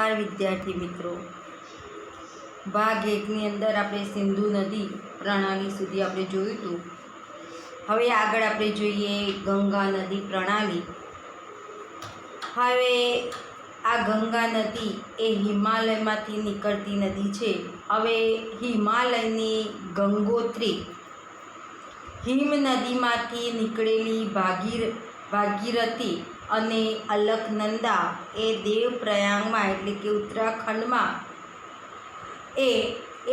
नमस्कार विद्यार्थी मित्रों। भाग 1 ની અંદર આપણે સિંધુ નદી પ્રણાલી સુધી આપણે જોયું હતું। હવે આગળ આપણે જોઈએ ગંગા નદી પ્રણાલી। હવે આ ગંગા નદી એ હિમાલયમાંથી નીકળતી નદી છે। હવે હિમાલયની ગંગોત્રી હિમ નદીમાંથી નીકળેલી ભાગીરથી અને અલકનંદા એ દેવપ્રયાગમાં એટલે કે ઉત્તરાખંડમાં એ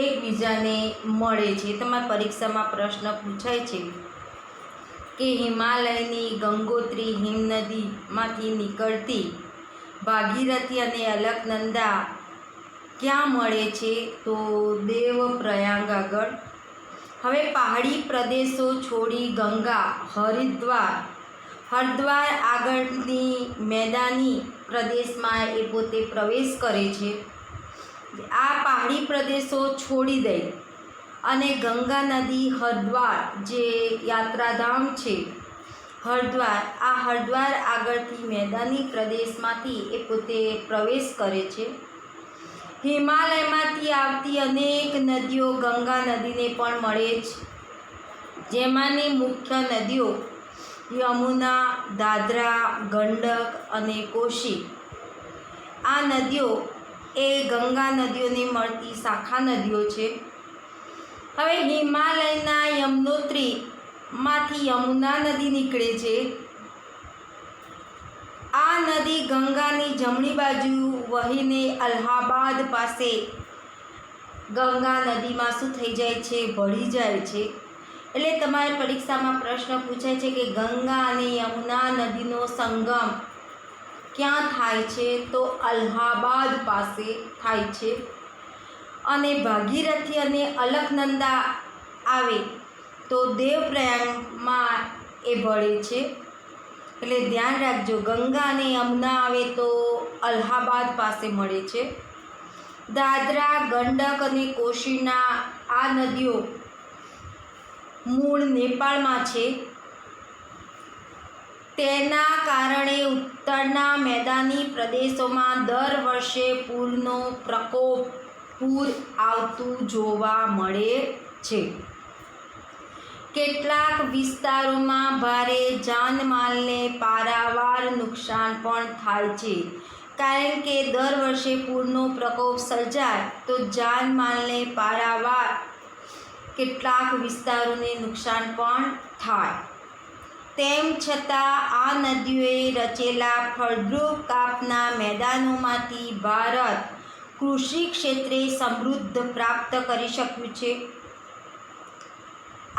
એકબીજાને મળે છે। તમારી પરીક્ષામાં પ્રશ્ન પૂછાય છે કે હિમાલયની ગંગોત્રી હિમનદીમાંથી નીકળતી ભાગીરથી અને અલકનંદા ક્યાં મળે છે? તો દેવપ્રયાગ આગળ। હવે પહાડી પ્રદેશો છોડી ગંગા હરિદ્વાર આગળની મેદાની પ્રદેશમાં એ પોતે પ્રવેશ કરે છે। આ પહાડી પ્રદેશો છોડી દઈ અને ગંગા નદી હરિદ્વાર જે યાત્રાધામ છે હરિદ્વાર આગળથી મેદાની પ્રદેશમાંથી એ પોતે પ્રવેશ કરે છે। હિમાલયમાંથી આવતી અનેક નદીઓ ગંગા નદીને પણ મળે છે, જેમાંની મુખ્ય નદીઓ યમુના, દાદરા, ગંડક અને કોશી। આ નદીઓ એ ગંગા નદીઓને મળતી શાખા નદીઓ છે। હવે હિમાલયના યમનોત્રીમાંથી યમુના નદી નીકળે છે। આ નદી ગંગાની જમણી બાજુ વહીને અલ્હાબાદ પાસે ગંગા નદીમાં શું થઈ જાય છે? ભળી જાય છે। એટલે તમારી પરીક્ષામાં પ્રશ્ન પૂછાય છે કે ગંગા અને યમુના નદીનો સંગમ ક્યાં થાય છે? તો અલ્હાબાદ પાસે થાય છે। અને ભાગીરથી અને અલકનંદા આવે તો દેવપ્રયાગમાં એ ભળે છે। એટલે ધ્યાન રાખજો, ગંગા અને યમુના આવે તો અલ્હાબાદ પાસે મળે છે। દાદરા, ગંડક અને કોશીના આ નદીઓ મૂળ નેપાળમાં છે। તેના કારણે ઉત્તરના મેદાની પ્રદેશોમાં દર વર્ષે પૂર આવતું જોવા મળે છે। કેટલાક વિસ્તારોમાં ભારે જાનમાલને પારાવાર નુકસાન પણ થાય છે, કારણ કે દર વર્ષે પૂરનો પ્રકોપ સર્જાય તો જાનમાલને પારાવાર કેટલાક વિસ્તારોને નુકસાન પણ થાય। તેમ છતાં આ નદીઓએ રચેલા ફળદ્રુપ કાપના મેદાનોમાંથી ભારત કૃષિ ક્ષેત્રે સમૃદ્ધિ પ્રાપ્ત કરી શક્યું છે।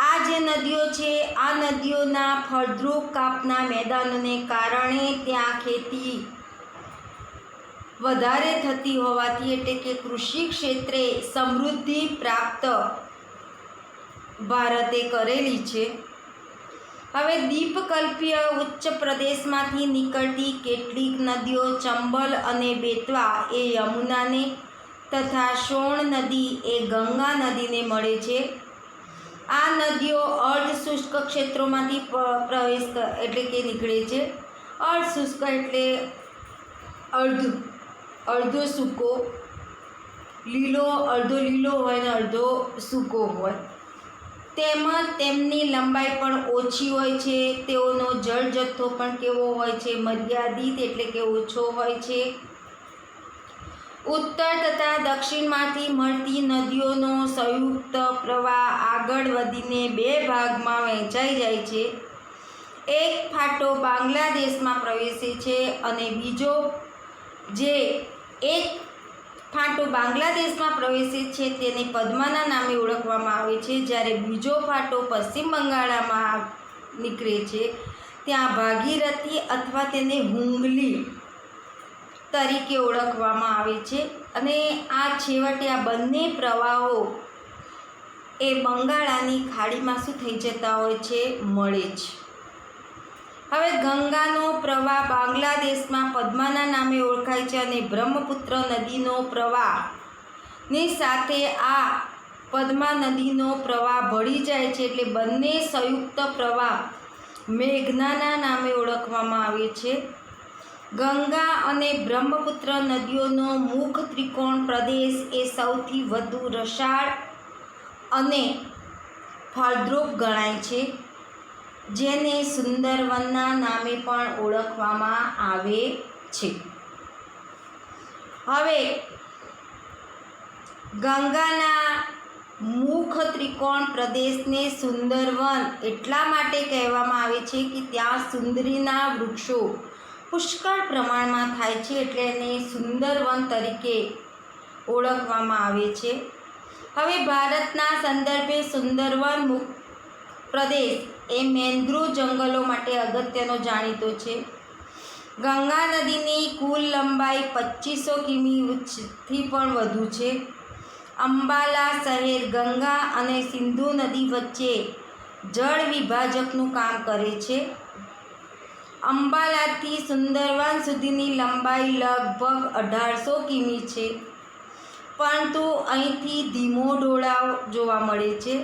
આ જે નદીઓ છે આ નદીઓના ફળદ્રુપ કાપના મેદાનોને કારણે ત્યાં ખેતી વધારે થતી હોવાથી એટલે કે કૃષિ ક્ષેત્રે સમૃદ્ધિ પ્રાપ્ત ભારતે કરેલી છે। હવે દ્વીપકલ્પીય ઉચ્ચ પ્રદેશમાંથી નીકળતી કેટલીક નદીઓ ચંબલ અને બેતવા એ યમુનાને તથા સોણ નદી એ ગંગા નદીને મળે છે। આ નદીઓ અર્ધ શુષ્ક ક્ષેત્રોમાંથી એટલે કે નીકળે છે। અર્ધ શુષ્ક એટલે અડધો સૂકો, અડધો લીલો હોય ને અડધો સૂકો હોય। તેમજ તેમની લંબાઈ પણ ઓછી હોય છે। તેઓનો જળ જથ્થો પણ કેવો હોય છે? મર્યાદિત એટલે કે ઓછો હોય છે। ઉત્તર તથા દક્ષિણમાંથી મળતી નદીઓનો સંયુક્ત પ્રવાહ આગળ વધીને બે ભાગમાં વહેંચાઈ જાય છે। એક ફાટો બાંગ્લાદેશમાં પ્રવેશે છે અને બીજો તેને પદ્માના નામે ઓળખવામાં આવે છે, જ્યારે બીજો ફાટો પશ્ચિમ બંગાળમાં નીકળે છે, ત્યાં ભાગીરથી અથવા તેને હુંગલી તરીકે ઓળખવામાં આવે છે। અને આ છેવટે આ બંને પ્રવાહો એ બંગાળાની ખાડીમાં શું થઈ જતા હોય છે? મળે છે। હવે ગંગાનો પ્રવાહ બાંગ્લાદેશમાં પદ્માના નામે ઓળખાય છે અને બ્રહ્મપુત્ર નદીનો પ્રવાહની સાથે આ પદ્મા નદીનો પ્રવાહ ભળી જાય છે, એટલે બંને સંયુક્ત પ્રવાહ મેઘનાના નામે ઓળખવામાં આવે છે। ગંગા અને બ્રહ્મપુત્ર નદીઓનો મુખ ત્રિકોણ પ્રદેશ એ સૌથી વધુ રસાળ અને ફળદ્રુપ ગણાય છે, જેને સુંદરવનના નામે પણ ઓળખવામાં આવે છે. હવે ગંગાના મુખ ત્રિકોણ પ્રદેશને સુંદરવન એટલા માટે કહેવામાં આવે છે કે ત્યાં સુંદરીના વૃક્ષો પુષ્કળ પ્રમાણમાં થાય છે, એટલે એને સુંદરવન તરીકે ઓળખવામાં આવે છે. હવે ભારતના સંદર્ભે સુંદરવન મુખ પ્રદેશ એ મેંગ્રુવ જંગલો માટે અગત્યનો જાણીતો છે. ગંગા નદીની કુલ લંબાઈ 2500 કિમીથી પણ વધુ છે. અંબાલા શહેર ગંગા અને સિંધુ નદી વચ્ચે જળ વિભાજકનું કામ કરે છે. અંબાલાથી સુંદરવન સુધીની લંબાઈ લગભગ 1800 કિમી છે, પરંતુ અહીંથી ધીમો ઢોળાવ જોવા મળે છે.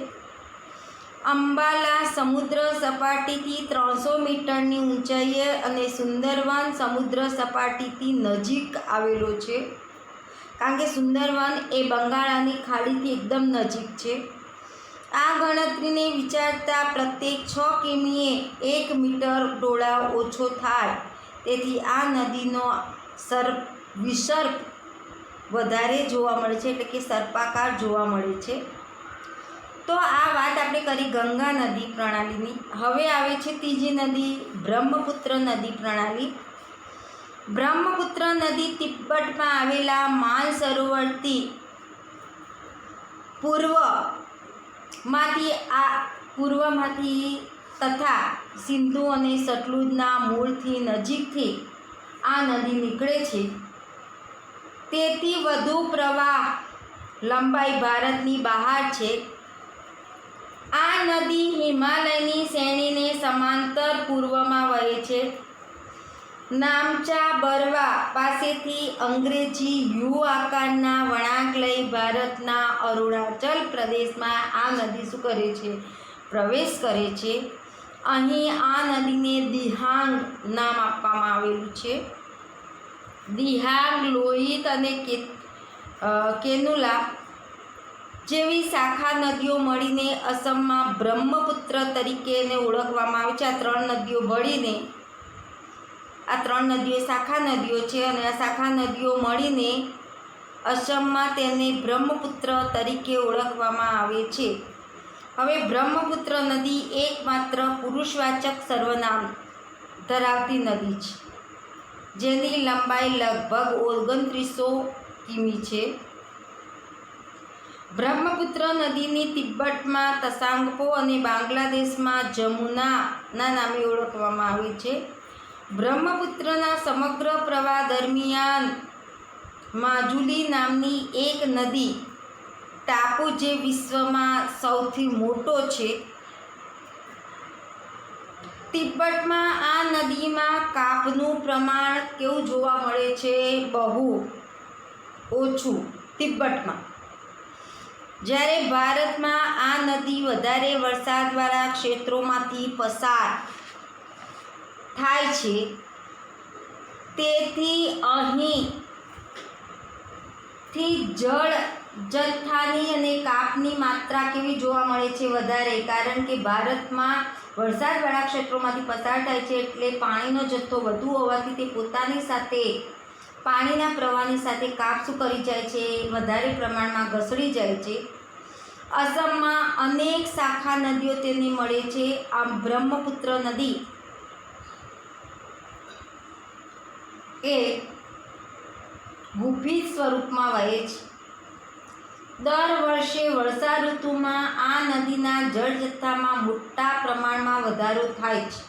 અંબાલા સમુદ્ર સપાટીથી 300 મીટરની ઊંચાઈએ અને સુંદરવન સમુદ્ર સપાટીથી નજીક આવેલો છે, કારણ કે સુંદરવન એ બંગાળાની ખાડીથી એકદમ નજીક છે. આ ગણતરીને વિચારતા પ્રત્યેક 6 કિમીએ 1 મીટર ઢોળાવ ઓછો થાય, તેથી આ નદીનો વિસર્પ વધારે જોવા મળે છે, એટલે કે સર્પાકાર જોવા મળે છે. તો આ વાત આપણે કરી ગંગા નદી પ્રણાલીની. હવે આવે છે ત્રીજી નદી, બ્રહ્મપુત્ર નદી પ્રણાલી. બ્રહ્મપુત્ર નદી તિબ્બતમાં આવેલા માનસરોવરથી પૂર્વમાંથી તથા સિંધુ અને સતલુજના મૂળથી નજીકથી આ નદી નીકળે છે. તેથી વધુ પ્રવાહ લંબાઈ ભારતની બહાર છે. આ નદી હિમાલયની શ્રેણીને સમાંતર પૂર્વમાં વહે છે. નામચા બરવા પાસેથી અંગ્રેજી યુ આકારના વળાંક લઈ ભારતના અરુણાચલ પ્રદેશમાં આ નદી શું કરે છે? પ્રવેશ કરે છે. અહીં આ નદીને દિહાંગ નામ આપવામાં આવેલું છે. દિહાંગ, લોહિત અને કેનુલા જેવી શાખા નદીઓ મળીને અસમમાં બ્રહ્મપુત્ર તરીકે એને ઓળખવામાં આવે છે. આ ત્રણ નદીઓ શાખા નદીઓ છે, અને આ શાખા નદીઓ મળીને અસમમાં તેને બ્રહ્મપુત્ર તરીકે ઓળખવામાં આવે છે. હવે બ્રહ્મપુત્ર નદી એકમાત્ર પુરુષવાચક સર્વનામ ધરાવતી નદી છે, જેની લંબાઈ લગભગ 2900 કિમી છે. બ્રહ્મપુત્ર નદીની તિબ્બતમાં તસાંગપો અને બાંગ્લાદેશમાં જમુનાના નામે ઓળખવામાં આવે છે. બ્રહ્મપુત્રના સમગ્ર પ્રવાહ દરમિયાન માજુલી નામની એક નદી ટાપુ, જે વિશ્વમાં સૌથી મોટો છે. તિબ્બતમાં આ નદીમાં કાપનું પ્રમાણ કેવું જોવા મળે છે? બહુ ઓછું તિબ્બતમાં. જ્યારે ભારતમાં આ નદી વધારે વરસાદવાળા ક્ષેત્રોમાંથી પસાર થાય છે, તેથી અહીંથી જળ જથ્થાની અને કાપની માત્રા કેવી જોવા મળે છે? વધારે, કારણ કે ભારતમાં વરસાદવાળા ક્ષેત્રોમાંથી પસાર થાય છે, એટલે પાણીનો જથ્થો વધુ હોવાથી તે પોતાની સાથે પાણીના પ્રવાહની સાથે કાપ શું કરી જાય છે? વધારે પ્રમાણમાં ઘસડી જાય છે. અસમમાં અનેક શાખા નદીઓ તેને મળે છે. આમ બ્રહ્મપુત્ર નદી એ ગુફિત સ્વરૂપમાં વહે છે. દર વર્ષે વર્ષા ઋતુમાં આ નદીના જળ જથ્થામાં મોટા પ્રમાણમાં વધારો થાય છે.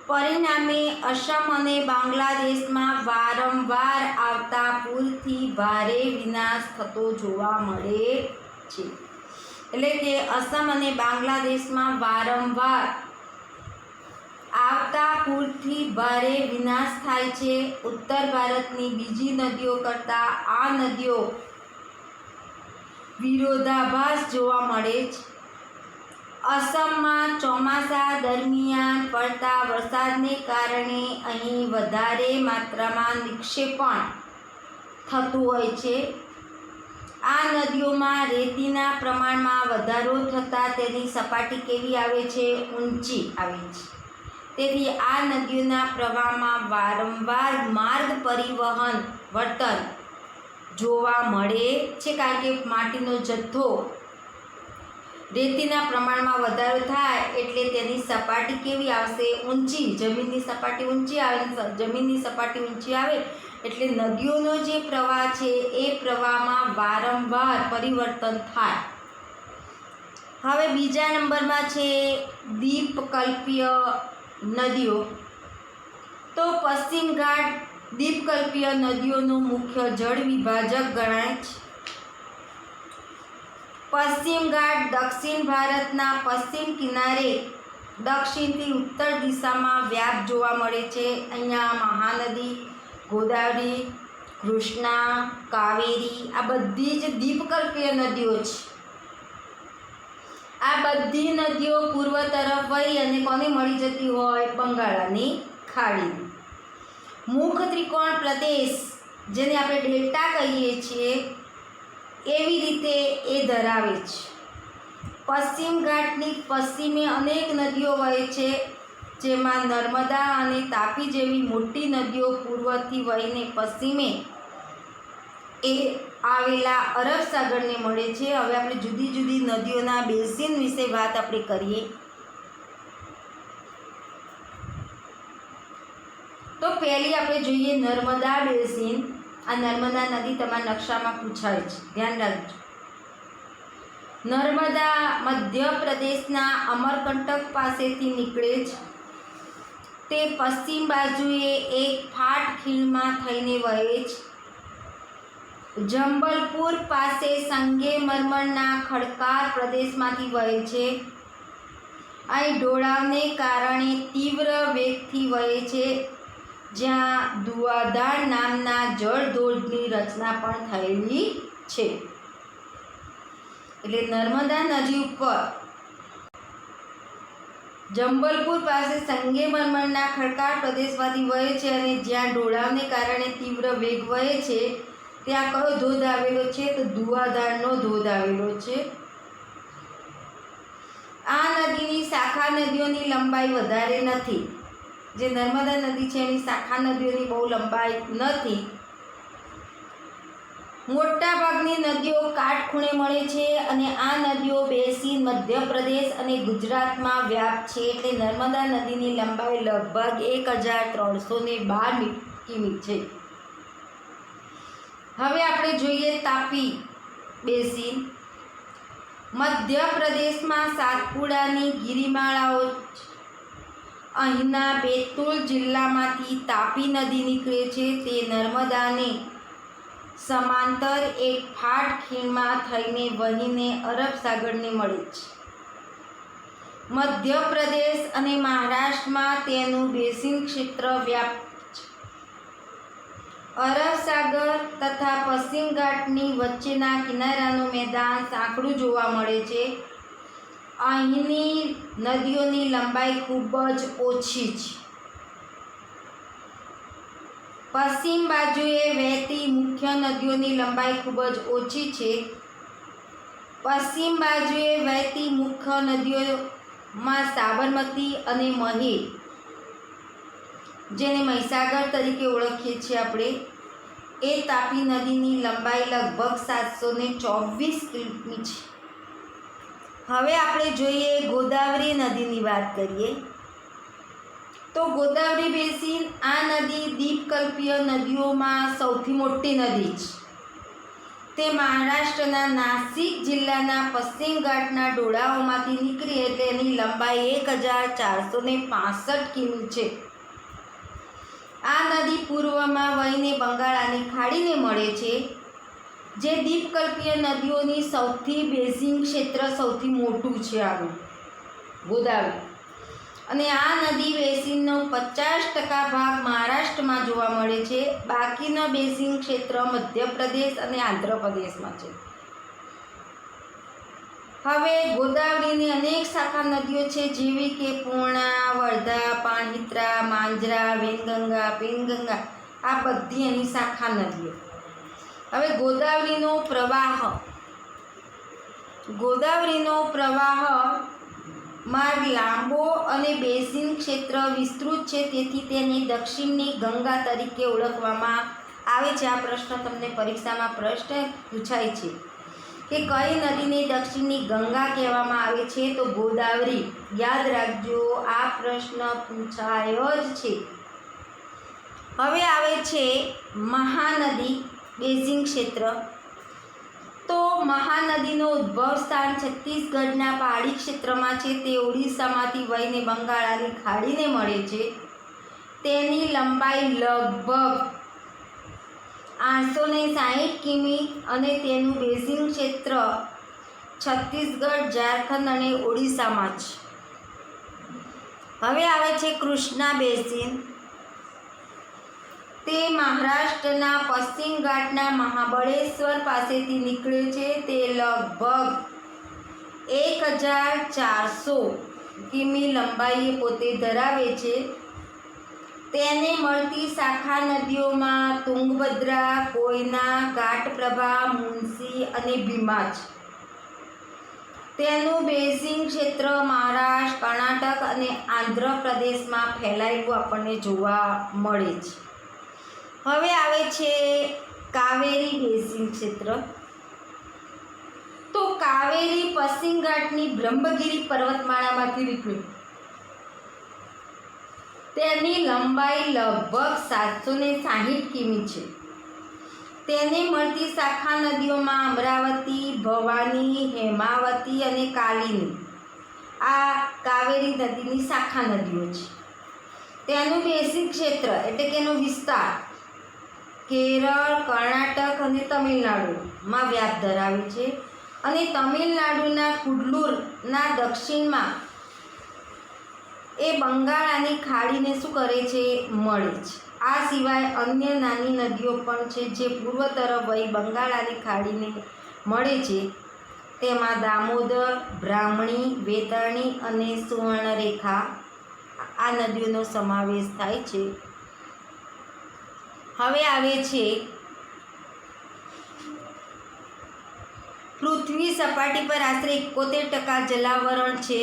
પરિણામે અસમ અને બાંગ્લાદેશમાં વારંવાર આવતા પૂરથી ભારે વિનાશ થતો જોવા મળે છે. એટલે કે અસમ અને બાંગ્લાદેશમાં વારંવાર આવતા પૂરથી ભારે વિનાશ થાય છે. ઉત્તર ભારતની બીજી નદીઓ કરતાં આ નદીઓ વિરોધાભાસ જોવા મળે છે. અસમમાં ચોમાસા દરમિયાન પડતા વરસાદને કારણે અહીં વધારે માત્રામાં નિક્ષેપણ થતું હોય છે. આ નદીઓમાં રેતીના પ્રમાણમાં વધારો થતાં તેની સપાટી કેવી આવે છે? ઊંચી આવે છે. તેથી આ નદીઓના પ્રવાહમાં વારંવાર માર્ગ પરિવહન વર્તન જોવા મળે છે, કારણ કે માટીનો જથ્થો રેતીના પ્રમાણમાં વધારો થાય એટલે તેની સપાટી કેવી આવશે? ઊંચી. જમીનની સપાટી ઊંચી આવે, જમીનની સપાટી ઊંચી આવે એટલે નદીઓનો જે પ્રવાહ છે એ પ્રવાહમાં વારંવાર પરિવર્તન થાય. હવે બીજા નંબરમાં છે દ્વીપકલ્પીય નદીઓ. તો પશ્ચિમ ઘાટ દ્વીપકલ્પીય નદીઓનો મુખ્ય જળ વિભાજક ગણાય છે. પશ્ચિમ ઘાટ દક્ષિણ ભારતના પશ્ચિમ કિનારે દક્ષિણથી ઉત્તર દિશામાં વ્યાપ જોવા મળે છે. અહીંયા મહાનદી, ગોદાવરી, કૃષ્ણા, કાવેરી આ બધી જ દ્વીપકલ્પીય નદીઓ છે. આ બધી નદીઓ પૂર્વ તરફ વહી અને કોને મળી જતી હોય? બંગાળની ખાડીને. મુખ ત્રિકોણ પ્રદેશ જેને આપણે ડેલ્ટા કહીએ છીએ એવી રીતે એ ધરાવે છે. પશ્ચિમ ઘાટની પશ્ચિમે અનેક નદીઓ વહે છે, જેમાં નર્મદા અને તાપી જેવી મોટી નદીઓ પૂર્વથી વહીને પશ્ચિમે એ આવેલા અરબ સાગરને મળે છે. હવે આપણે જુદી જુદી નદીઓના બેસિન વિશે વાત આપણે કરીએ. તો પહેલી આપણે જોઈએ નર્મદા બેસિન. આ નર્મદા નદી તમારા નકશામાં પૂછાય છે, ધ્યાન રાખજો. નર્મદા મધ્યપ્રદેશના અમરકંટક પાસેથી નીકળે છે. તે પશ્ચિમ બાજુએ એક ફાટ ખીણમાં થઈને વહે છે. જંબલપુર પાસે સંગેમરમરના ખડકાળ પ્રદેશમાંથી વહે છે. અહીં ઢોળાવને કારણે તીવ્ર વેગથી વહે છે, જ્યાં ધુઆધાર નામના જળધોધની રચના પણ થયેલી છે. એટલે નર્મદા નદી ઉપર જંબલપુર પાસે સંગેમરમરના ખડકાળ પ્રદેશમાંથી વહે છે અને જ્યાં ઢોળાવને કારણે તીવ્ર વેગ વહે છે ત્યાં કયો ધોધ આવેલો છે? તો ધુઆધારનો ધોધ આવેલો છે. આ નદીની શાખા નદીઓની લંબાઈ વધારે નથી. જે નર્મદા નદી છે એની શાખા નદીઓની બહુ લંબાઈ નથી. મોટાભાગની નદીઓ કાટખૂણે મળે છે અને આ નદીઓ બેસિન મધ્યપ્રદેશ અને ગુજરાતમાં વ્યાપ છે. એટલે નર્મદા નદીની લંબાઈ લગભગ 1312 કિમી છે. હવે આપણે જોઈએ તાપી બેસિન. મધ્યપ્રદેશમાં સાતપુડાની ગિરિમાળાઓ અહીંના બેતુલ જિલ્લામાંથી તાપી નદી નીકળે છે. તે નર્મદાને સમાંતર એક ફાટ ખીણમાં થઈને વહીને અરબ સાગરને મળે છે. મધ્યપ્રદેશ અને મહારાષ્ટ્રમાં તેનું બેસિન ક્ષેત્ર વ્યાપ્ત છે. અરબ સાગર તથા પશ્ચિમ ઘાટની વચ્ચેના કિનારાનું મેદાન સાંકડું જોવા મળે છે. અહીંની નદીઓની લંબાઈ ખૂબ જ ઓછી છે. પશ્ચિમ બાજુએ વહેતી મુખ્ય નદીઓની લંબાઈ ખૂબ જ ઓછી છે. પશ્ચિમ બાજુએ વહેતી મુખ્ય નદીઓમાં સાબરમતી અને મહી, જેને મહીસાગર તરીકે ઓળખીએ છીએ આપણે, એ તાપી નદીની લંબાઈ લગભગ 724 કિમી છે. હવે આપણે જોઈએ ગોદાવરી નદીની વાત કરીએ. તો ગોદાવરી બેસિન આ નદી દ્વીપકલ્પીય નદીઓમાં સૌથી મોટી નદી છે. તે મહારાષ્ટ્રના નાસિક જિલ્લાના પશ્ચિમ ઘાટના ડોળાઓમાંથી નીકળી એટલે એની લંબાઈ 1465 કિમી છે. આ નદી પૂર્વમાં વહીને બંગાળની ખાડીને મળે છે, જે દ્વીપકલ્પીય નદીઓની સૌથી બેસિન ક્ષેત્ર સૌથી મોટું છે આનું ગોદાવરી. અને આ નદી બેસિનનો 50% ભાગ મહારાષ્ટ્રમાં જોવા મળે છે. બાકીનો બેસિન ક્ષેત્ર મધ્યપ્રદેશ અને આંધ્રપ્રદેશમાં છે. હવે ગોદાવરીની અનેક શાખા નદીઓ છે, જેવી કે પૂર્ણા, વર્ધા, પાણહિત્રા, માંજરા, વેનગંગા, પેનગંગા, આ બધી એની શાખા નદીઓ. હવે ગોદાવરીનો પ્રવાહ માર્ગ લાંબો અને બેસિન ક્ષેત્ર વિસ્તૃત છે, તેથી તેને દક્ષિણની ગંગા તરીકે ઓળખવામાં આવે છે. આ પ્રશ્ન તમને પરીક્ષામાં પ્રશ્ન પૂછાય છે કે કઈ નદીને દક્ષિણની ગંગા કહેવામાં આવે છે? તો ગોદાવરી. યાદ રાખજો, આ પ્રશ્ન પૂછાયો જ છે. હવે આવે છે મહાનદી બેસિન ક્ષેત્ર. તો મહાનદીનો ઉદ્ભવ સ્થાન છત્તીસગઢના પહાડી ક્ષેત્રમાં છે. તે ઓડિશામાંથી વહીને બંગાળાની ખાડીને મળે છે. તેની લંબાઈ લગભગ 860 કિમી અને તેનું બેસિન ક્ષેત્ર છત્તીસગઢ, ઝારખંડ અને ઓડિશામાં છે. હવે આવે છે કૃષ્ણા બેસિન. તે મહારાષ્ટ્રના પશ્ચિમ ઘાટના મહાબળેશ્વર પાસેથી નીકળે છે. તે લગભગ 1400 કિમી લંબાઈએ પોતે ધરાવે છે. તેને મળતી શાખા નદીઓમાં તુંગભદ્રા, કોયના, ઘાટપ્રભા, મુન્સી અને ભીમા છે. તેનું બેસિન ક્ષેત્ર મહારાષ્ટ્ર, કર્ણાટક અને આંધ્રપ્રદેશમાં ફેલાયેલું આપણને જોવા મળે છે. હવે આવે છે કાવેરી બેસિન ક્ષેત્ર. તો કાવેરી પશ્ચિમ ઘાટની બ્રહ્મગીરી પર્વતમાળામાંથી નીકળે. તેની લંબાઈ લગભગ 760 કિમી છે. તેને મળતી શાખા નદીઓમાં અમરાવતી, ભવાની, હેમાવતી અને કાલિંદી, આ કાવેરી નદીની શાખા નદીઓ છે. તેનું બેસિન ક્ષેત્ર એટલે કે એનો વિસ્તાર કેરળ, કર્ણાટક અને તમિલનાડુમાં વ્યાપ ધરાવે છે. અને તમિલનાડુના કુડ્લુરના દક્ષિણમાં એ બંગાળાની ખાડીને શું કરે છે? મળે છે. આ સિવાય અન્ય નાની નદીઓ પણ છે, જે પૂર્વ તરફ વહી બંગાળાની ખાડીને મળે છે. તેમાં દામોદર, બ્રાહ્મણી, વેતરણી અને સુવર્ણરેખા, આ નદીઓનો સમાવેશ થાય છે. હવે આવે છે પૃથ્વી સપાટી પર આશરે 71% જલાવરણ છે.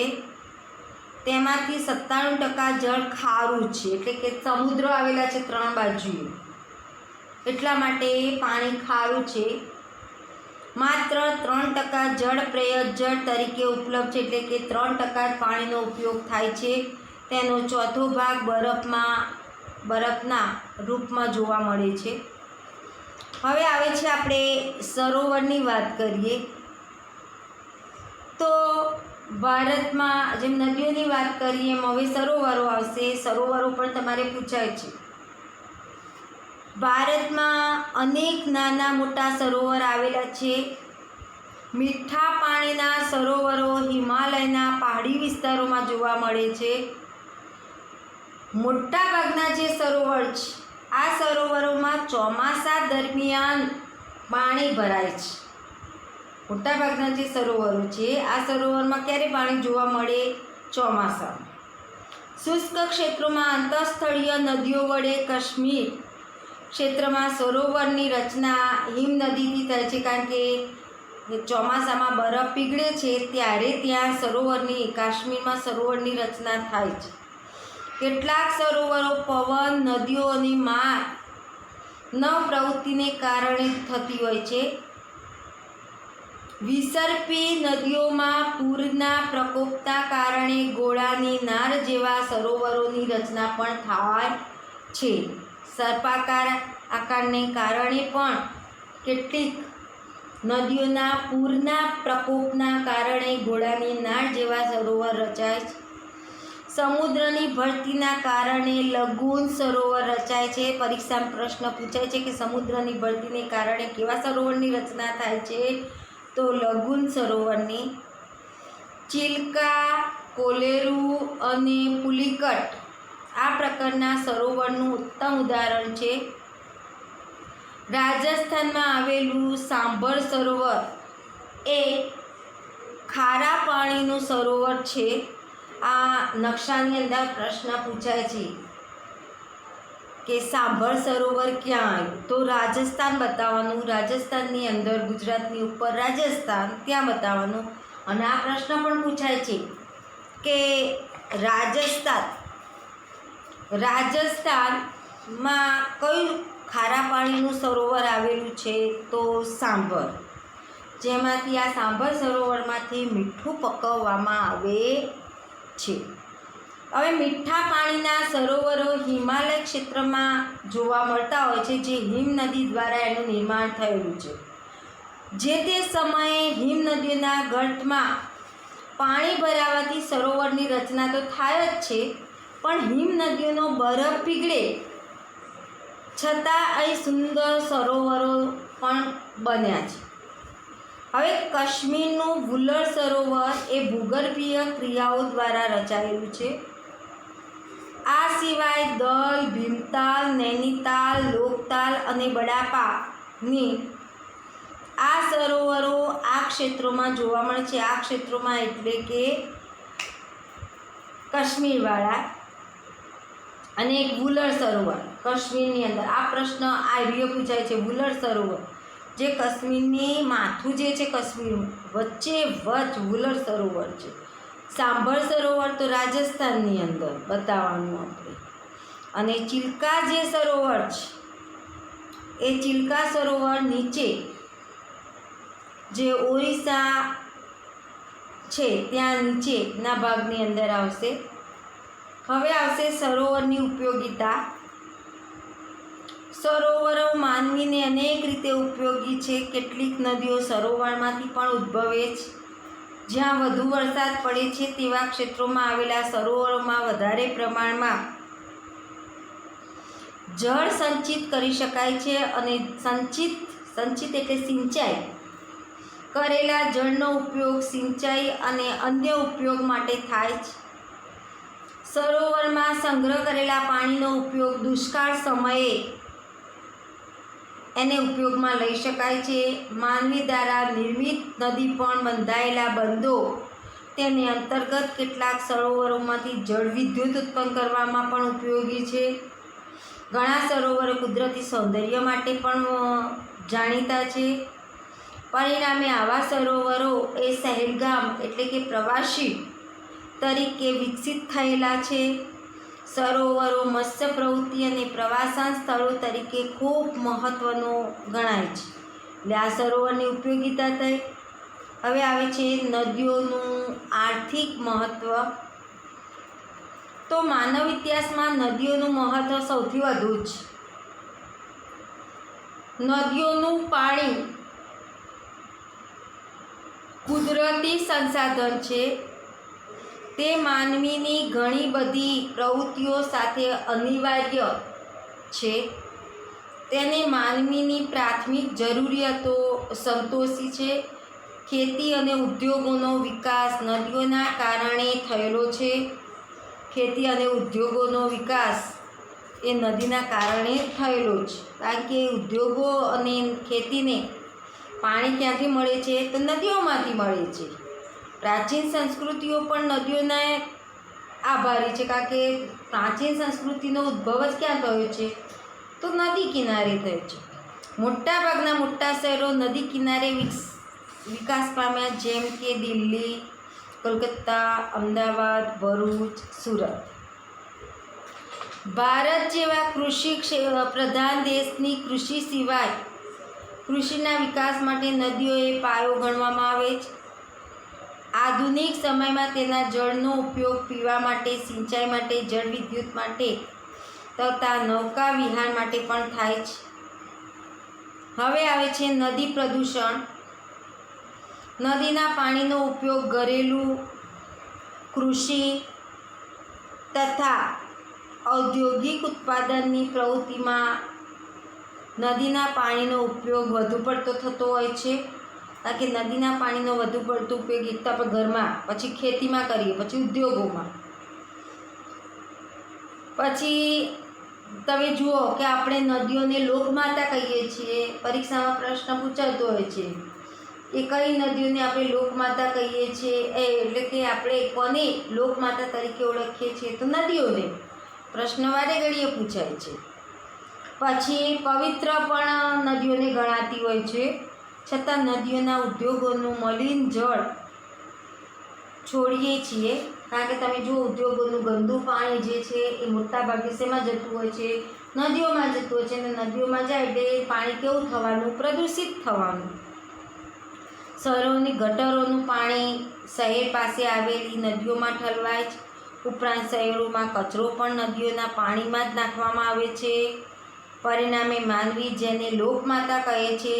તેમાંથી 97% જળ ખારું છે, એટલે કે સમુદ્ર આવેલા છે 3 બાજુએ, એટલા માટે પાણી ખારું છે. માત્ર 3% જળ પેય જળ તરીકે ઉપલબ્ધ છે, એટલે કે 3% પાણીનો ઉપયોગ થાય છે. તેનો ચોથો ભાગ બરફના રૂપમાં જોવા મળે છે. હવે આવે છે આપણે સરોવરની વાત કરીએ તો ભારતમાં જેમ નદીઓની વાત કરીએ એમ હવે સરોવરો આવશે. સરોવરો પણ તમારે પૂછાય છે. ભારતમાં અનેક નાના મોટા સરોવર આવેલા છે. મીઠા પાણીના સરોવરો હિમાલયના પહાડી વિસ્તારોમાં જોવા મળે છે. મોટાભાગના જે સરોવર છે, આ સરોવરોમાં ચોમાસા દરમિયાન પાણી ભરાય છે. મોટાભાગના જે સરોવરો છે, આ સરોવરમાં ક્યારે પાણી જોવા મળે? ચોમાસામાં. શુષ્ક ક્ષેત્રોમાં અંતઃસ્થળીય નદીઓ વડે કાશ્મીર ક્ષેત્રમાં સરોવરની રચના હિમનદીથી થાય છે, કારણ કે ચોમાસામાં બરફ પીગળે છે ત્યારે ત્યાં કાશ્મીરમાં સરોવરની રચના થાય છે. કેટલાક સરોવરો પવન, નદીઓ અને માનવ પ્રવૃત્તિને કારણે થતી હોય છે. વિસર્પી નદીઓમાં પૂરના પ્રકોપના કારણે ગોળાની નાર જેવા સરોવરોની રચના પણ થાય છે. સર્પાકાર આકારને કારણે પણ કેટલીક નદીઓના પૂરના પ્રકોપના કારણે ગોળાની નાર જેવા સરોવર રચાય છે. સમુદ્રની ભરતીના કારણે લઘુન સરોવર રચાય છે. પરીક્ષામાં પ્રશ્ન પૂછાય છે કે સમુદ્રની ભરતીને કારણે કેવા સરોવરની રચના થાય છે? તો લઘુન સરોવરની. ચિલ્કા, કોલેરુ અને પુલિકટ આ પ્રકારના સરોવરનું ઉત્તમ ઉદાહરણ છે. રાજસ્થાનમાં આવેલું સાંભર સરોવર એ ખારા પાણીનું સરોવર છે. આ નકશાની અંદર પ્રશ્ન પૂછાય છે કે સાંભળ સરોવર ક્યાં આવ્યું, તો રાજસ્થાન બતાવવાનું. રાજસ્થાનની અંદર, ગુજરાતની ઉપર રાજસ્થાન, ત્યાં બતાવવાનું. અને આ પ્રશ્ન પણ પૂછાય છે કે રાજસ્થાનમાં કયું ખારા પાણીનું સરોવર આવેલું છે, તો સાંભર. જેમાંથી આ સાંભર સરોવરમાંથી મીઠું પકવવામાં આવે છે. હવે મીઠા પાણીના સરોવરો હિમાલય ક્ષેત્રમાં જોવા મળતા હોય છે, જે હિમ નદી દ્વારા એનું નિર્માણ થયેલું છે. જે તે સમયે હિમ નદીઓના ગર્તમાં પાણી ભરાવાથી સરોવરની રચના તો થાય જ છે, પણ હિમ નદીઓનો બરફ પીગળે છતાં અહીં સુંદર સરોવરો પણ બન્યા છે. હવે કાશ્મીરનું વુલર સરોવર એ ભૂગર્ભીય ક્રિયાઓ દ્વારા રચાયેલું છે. આ સિવાય દલ, ભીમતાલ, નૈનીતાલ, લોકતાલ અને બડાપાની આ સરોવરો આ ક્ષેત્રોમાં જોવા મળે છે. આ ક્ષેત્રોમાં એટલે કે કાશ્મીરવાળા. અને એક વુલર સરોવર કાશ્મીરની અંદર. આ પ્રશ્ન આઈવીઓ પૂછાય છે. વુલર સરોવર જે કાશ્મીરની માથું જે છે કાશ્મીર વચ્ચે વુલર સરોવર છે. સાંભર સરોવર તો રાજસ્થાનની અંદર બતાવવાનું આપણે. અને ચિલ્કા જે સરોવર છે એ ચિલ્કા સરોવર નીચે જે ઓરિસ્સા છે ત્યાં નીચેના ભાગની અંદર આવશે. હવે આવશે સરોવરની ઉપયોગિતા. સરોવરો માનવીને અનેક રીતે ઉપયોગી છે. કેટલીક નદીઓ સરોવરમાંથી પણ ઉદ્ભવે છે. જ્યાં વધુ વરસાદ પડે છે તેવા ક્ષેત્રોમાં આવેલા સરોવરોમાં વધારે પ્રમાણમાં જળ સંચિત કરી શકાય છે. અને સંચિત એટલે સિંચાઈ કરેલા જળનો ઉપયોગ સિંચાઈ અને અન્ય ઉપયોગ માટે થાય છે. સરોવરમાં સંગ્રહ કરેલા પાણીનો ઉપયોગ દુષ્કાળ સમયે એને ઉપયોગમાં લઈ શકાય છે. માનવી દ્વારા નિર્મિત નદી પણ બંધાયેલા બંધો તેને અંતર્ગત કેટલાક સરોવરોમાંથી જળ વિદ્યુત ઉત્પન્ન કરવામાં પણ ઉપયોગી છે. ઘણા સરોવરો કુદરતી સૌંદર્ય માટે પણ જાણીતા છે. પરિણામે આવા સરોવરો એ સહેલગામ એટલે કે પ્રવાસી તરીકે વિકસિત થયેલા છે. સરોવરો મત્સ્ય પ્રવૃત્તિ અને પ્રવાસન સ્થળો તરીકે ખૂબ મહત્ત્વનો ગણાય છે. એટલે આ સરોવરની ઉપયોગિતા થઈ. હવે આવે છે નદીઓનું આર્થિક મહત્ત્વ. તો માનવ ઇતિહાસમાં નદીઓનું મહત્ત્વ સૌથી વધુ છે. નદીઓનું પાણી કુદરતી સંસાધન છે. તે માનવીની ઘણી બધી પ્રવૃત્તિઓ સાથે અનિવાર્ય છે. તેને માનવીની પ્રાથમિક જરૂરિયાતો સંતોષી છે. ખેતી અને ઉદ્યોગોનો વિકાસ નદીઓના કારણે થયેલો છે. ખેતી અને ઉદ્યોગોનો વિકાસ એ નદીના કારણે થયેલો છે. કારણ કે ઉદ્યોગો અને ખેતીને પાણી ક્યાંથી મળે છે, તો નદીઓમાંથી મળે છે. પ્રાચીન સંસ્કૃતિઓ પણ નદીઓના આભારી છે. કારણ કે પ્રાચીન સંસ્કૃતિનો ઉદ્ભવ જ ક્યાં થયો છે, તો નદી કિનારે થયો છે. મોટાભાગના મોટા શહેરો નદી કિનારે વિકાસ પામ્યા, જેમ કે દિલ્હી, કોલકાતા, અમદાવાદ, ભરૂચ, સુરત. ભારત જેવા કૃષિ પ્રધાન દેશની કૃષિ સિવાય કૃષિના વિકાસ માટે નદીઓ એ પાયો ગણવામાં આવે છે. આધુનિક સમયમાં તેના જળનો ઉપયોગ પીવા માટે, સિંચાઈ માટે, જળ વિદ્યુત માટે તથા નૌકા વિહાર માટે પણ થાય છે. હવે આવે છે નદી પ્રદૂષણ. નદીના પાણીનો ઉપયોગ ઘરેલું, કૃષિ તથા ઔદ્યોગિક ઉત્પાદનની પ્રવૃત્તિમાં નદીના પાણીનો ઉપયોગ વધુ પડતો થતો હોય છે. કારણ કે નદીના પાણીનો વધુ પડતો ઉપયોગ એક તો આપણે ઘરમાં, પછી ખેતીમાં કરીએ, પછી ઉદ્યોગોમાં. પછી તમે જુઓ કે આપણે નદીઓને લોકમાતા કહીએ છીએ. પરીક્ષામાં પ્રશ્ન પૂછાતો હોય છે એ કઈ નદીઓને આપણે લોકમાતા કહીએ છીએ, એટલે કે આપણે કોને લોકમાતા તરીકે ઓળખીએ છીએ? તો નદીઓને. પ્રશ્ન વારે ઘડીએ પૂછાય છે. પછી પવિત્ર પણ નદીઓને ગણાતી હોય છે, છતાં નદીઓના ઉદ્યોગોનું મલિન જળ છોડીએ છીએ. કારણ કે તમે જુઓ, ઉદ્યોગોનું ગંદુ પાણી જે છે એ મોટાભાગે શેમાં જતું હોય છે? નદીઓમાં જતું હોય છે. અને નદીઓમાં જાય એટલે પાણી કેવું થવાનું? પ્રદૂષિત થવાનું. શહેરોની ગટરોનું પાણી શહેર પાસે આવેલી નદીઓમાં ઠલવાય છે. ઉપરાંત શહેરોમાં કચરો પણ નદીઓના પાણીમાં જ નાખવામાં આવે છે. પરિણામે માનવી જેને લોકમાતા કહે છે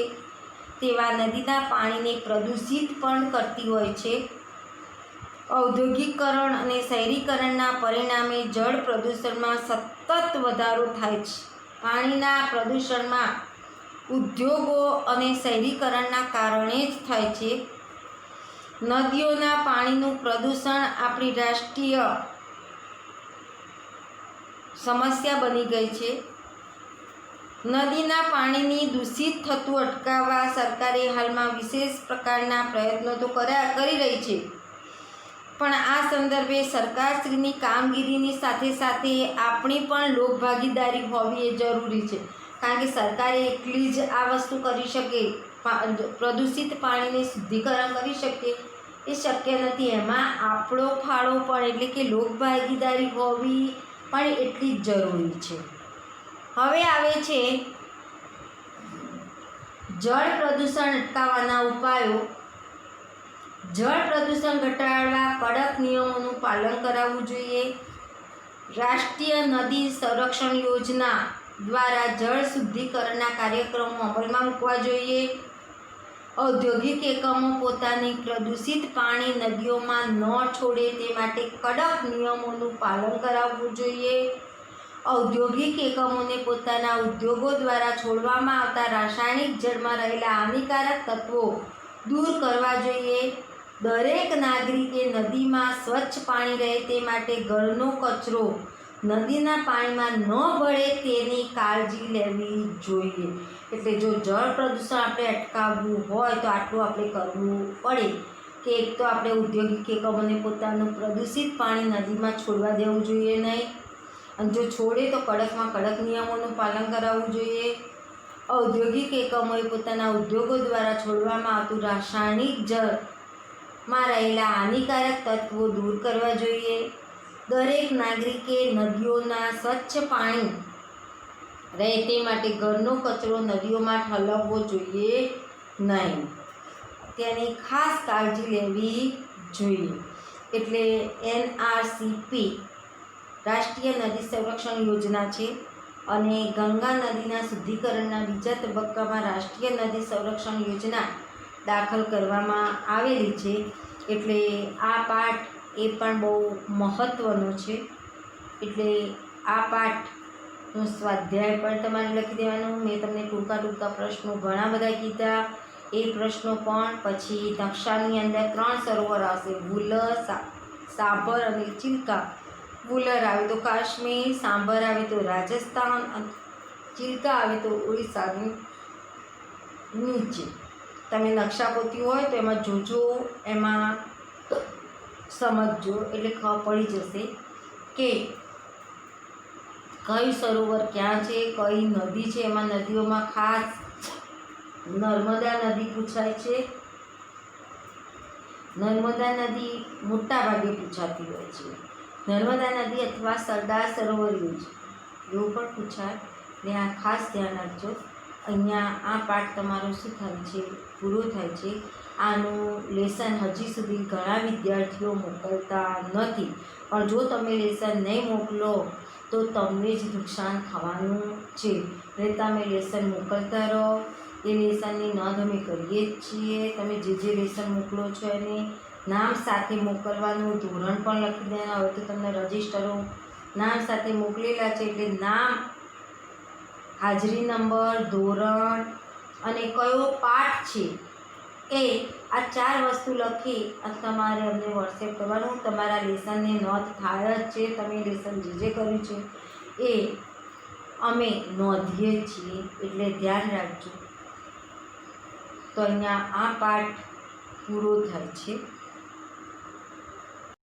તેવા નદીના પાણીને પ્રદૂષિત પણ કરતી હોય છે. ઔદ્યોગિકરણ અને શહેરીકરણના પરિણામે જળ પ્રદૂષણમાં સતત વધારો થાય છે. પાણીના પ્રદૂષણમાં ઉદ્યોગો અને શહેરીકરણના કારણે જ થાય છે. નદીઓના પાણીનું પ્રદૂષણ આપણી રાષ્ટ્રીય સમસ્યા બની ગઈ છે. નદીના પાણીની દૂષિત થતું અટકાવવા સરકારે હાલમાં વિશેષ પ્રકારના પ્રયત્નો તો કરી રહી છે, પણ આ સંદર્ભે સરકારશ્રીની કામગીરીની સાથે સાથે આપણી પણ લોકભાગીદારી હોવી એ જરૂરી છે. કારણ કે સરકારે એકલી જ આ વસ્તુ કરી શકે, પ્રદૂષિત પાણીને શુદ્ધિકરણ કરી શકે, એ શક્ય નથી. એમાં આપણો ફાળો પણ, એટલે કે લોકભાગીદારી હોવી પણ એટલી જ જરૂરી છે. હવે આવે છે જળ પ્રદૂષણ અટકાવવાના ઉપાયો. જળ પ્રદૂષણ ઘટાડવા કડક નિયમોનું પાલન કરાવવું જોઈએ. રાષ્ટ્રીય નદી સંરક્ષણ યોજના દ્વારા જળ શુદ્ધિકરણના કાર્યક્રમો અમલમાં મૂકવા જોઈએ. ઔદ્યોગિક એકમો પોતાની પ્રદૂષિત પાણી નદીઓમાં ન છોડે તે માટે કડક નિયમોનું પાલન કરાવવું જોઈએ. ઔદ્યોગિક એકમોને પોતાના ઉદ્યોગો દ્વારા છોડવામાં આવતા રાસાયણિક જળમાં રહેલા હાનિકારક તત્વો દૂર કરવા જોઈએ. દરેક નાગરિકે નદીમાં સ્વચ્છ પાણી રહે તે માટે ઘરનો કચરો નદીના પાણીમાં ન ભળે તેની કાળજી લેવી જોઈએ. એટલે જો જળ પ્રદૂષણ આપણે અટકાવવું હોય તો આટલું આપણે કરવું પડે કે એક તો આપણે ઔદ્યોગિક એકમોને પોતાનું પ્રદૂષિત પાણી નદીમાં છોડવા દેવું જોઈએ નહીં, અને જો છોડે તો કડકમાં કડક નિયમોનું પાલન કરાવવું જોઈએ. ઔદ્યોગિક એકમોએ પોતાના ઉદ્યોગો દ્વારા છોડવામાં આવતું રાસાયણિક જળમાં રહેલા હાનિકારક તત્વો દૂર કરવા જોઈએ. દરેક નાગરિકે નદીઓના સ્વચ્છ પાણી રહે તે માટે ઘરનો કચરો નદીઓમાં ઠલવવો જોઈએ નહીં, તેની ખાસ કાળજી લેવી જોઈએ. એટલે NRCP રાષ્ટ્રીય નદી સંરક્ષણ યોજના છે, અને ગંગા નદીના શુદ્ધિકરણના બીજા તબક્કામાં રાષ્ટ્રીય નદી સંરક્ષણ યોજના દાખલ કરવામાં આવેલી છે. એટલે આ પાઠ એ પણ બહુ મહત્ત્વનો છે. એટલે આ પાઠનો સ્વાધ્યાય પણ તમારે લખી દેવાનું. મેં તમને ટૂંકા પ્રશ્નો ઘણા બધા કીધા, એ પ્રશ્નો પણ. પછી નકશાની અંદર 3 સરોવર આવશે: વુલર, સાબર અને ચિલ્કા. વુલર આવે તો કાશ્મીર, સાંભર આવે તો રાજસ્થાન, અને ચિલ્કા આવે તો ઓડિશાની નીચે. તમે નકશા ગોત્યું હોય તો એમાં જોજો, એમાં સમજજો, એટલે ખબર પડી જશે કે કઈ સરોવર ક્યાં છે, કઈ નદી છે. એમાં નદીઓમાં ખાસ નર્મદા નદી પૂછાય છે. નર્મદા નદી મોટા ભાગે પૂછાતી હોય છે. નર્મદા નદી અથવા સરદાર સરોવર એવું પણ પૂછાય. ને આ ખાસ ધ્યાન રાખજો. અહીંયા આ પાઠ તમારો શું થાય છે? પૂરો થાય છે. આનું લેસન હજી સુધી ઘણા વિદ્યાર્થીઓ મોકલતા નથી, પણ જો તમે લેસન નહીં મોકલો તો તમને જ નુકસાન થવાનું છે. એટલે તમે લેસન મોકલતા રહો. એ લેસનની નોંધ અમે કરીએ જ છીએ. તમે જે લેસન મોકલો છો એને નામ સાથે મોકલવાનું, ધોરણ પણ લખી દેવાના. હોય તો તમને રજિસ્ટરો નામ સાથે મોકલેલા છે, એટલે નામ, હાજરી નંબર, ધોરણ અને કયો પાઠ છે એ આ 4 વસ્તુ લખી અને તમારે અમને વોટ્સએપ કરવાનું. તમારા લેસનની નોંધ થાય જ છે. તમે લેસન જે કર્યું છે એ અમે નોંધીએ છીએ, એટલે ધ્યાન રાખજો. તો અહીંયા આ પાઠ પૂરો થાય છે.